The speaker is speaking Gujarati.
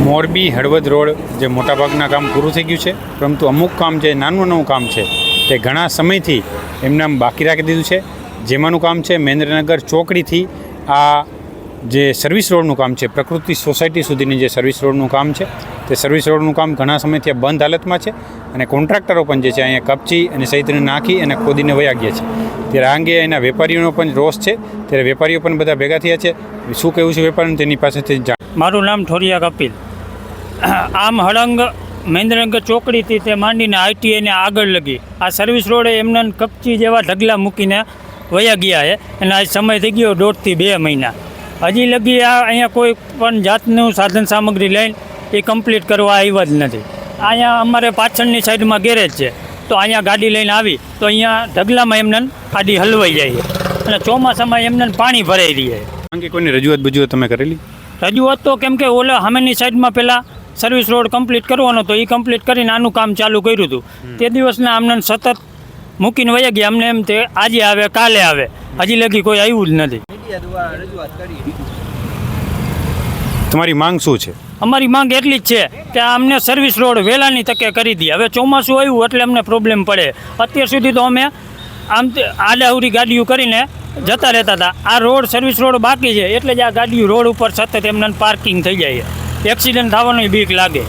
મોરબી હળવદ રોડ જે મોટાભાગના કામ પૂરું થઈ ગયું છે, પરંતુ અમુક કામ જે નાનું કામ છે તે ઘણા સમયથી એમને બાકી રાખી દીધું છે. જેમાંનું કામ છે મહેન્દ્રનગર ચોકડીથી આ જે સર્વિસ રોડનું કામ છે, પ્રકૃતિ સોસાયટી સુધીની જે સર્વિસ રોડનું કામ છે તે સર્વિસ રોડનું કામ ઘણા સમયથી બંધ હાલતમાં છે અને કોન્ટ્રાક્ટરો પણ જે છે અહીંયા કપચી અને સહિતને નાખી અને ખોદીને વયા ગયા છે. ત્યારે આ અંગે એના વેપારીઓનો પણ રોષ છે. ત્યારે વેપારીઓ પણ બધા ભેગા થયા છે. શું કહેવું છે વેપારીને તેની પાસેથી જાણ. મારું નામ ઠોરિયા કપિલ. આમ હળંગ મહેન્દ્રનગર ચોકડીથી તે માંડીને આઈટીઆઈને આગળ લગી આ સર્વિસ રોડે એમને કપચી જેવા ઢગલા મૂકીને વયા ગયા છે અને આ સમય થઈ ગયો 1.5 થી 2 મહિના. હજી લગી આ અહીંયા કોઈ પણ જાતનું સાધન સામગ્રી લઈને એ કમ્પ્લીટ કરવા આવ્યા જ નથી. અહીંયા અમારે પાછળની સાઈડમાં ગેરેજ છે, તો અહીંયા ગાડી લઈને આવી તો અહીંયા ઢગલામાં એમને ગાડી હલવાઈ જાય છે અને ચોમાસામાં એમને પાણી ભરાઈ રહે છે. અંગે કોઈની રજૂઆત તમે કરેલી? રજૂઆત તો કેમ કે ઓલા સામેની સાઈડમાં પહેલાં સર્વિસ રોડ કમ્પ્લીટ કરવાનો તો એ કમ્પ્લીટ કરીને આનું કામ ચાલુ કર્યું હતું. તે દિવસના અમને સતત મૂકીને વયા ગયા. અમને એમ તે આજે આવે કાલે આવે, હજી લગી કોઈ આવ્યું જ નથી. તમારી માંગ શું છે? અમારી માંગ એટલી જ છે કે અમને સર્વિસ રોડ વહેલાની તકે કરી દે. હવે ચોમાસું આવ્યું એટલે અમને પ્રોબ્લેમ પડે. અત્યાર સુધી તો અમે આમ આડાવડી ગાડીઓ કરીને જતા રહેતા હતા. આ રોડ સર્વિસ રોડ બાકી છે એટલે જ આ ગાડીઓ રોડ ઉપર સતત એમને પાર્કિંગ થઈ જાય છે. એક્સિડન્ટ થવાની બીક લાગે.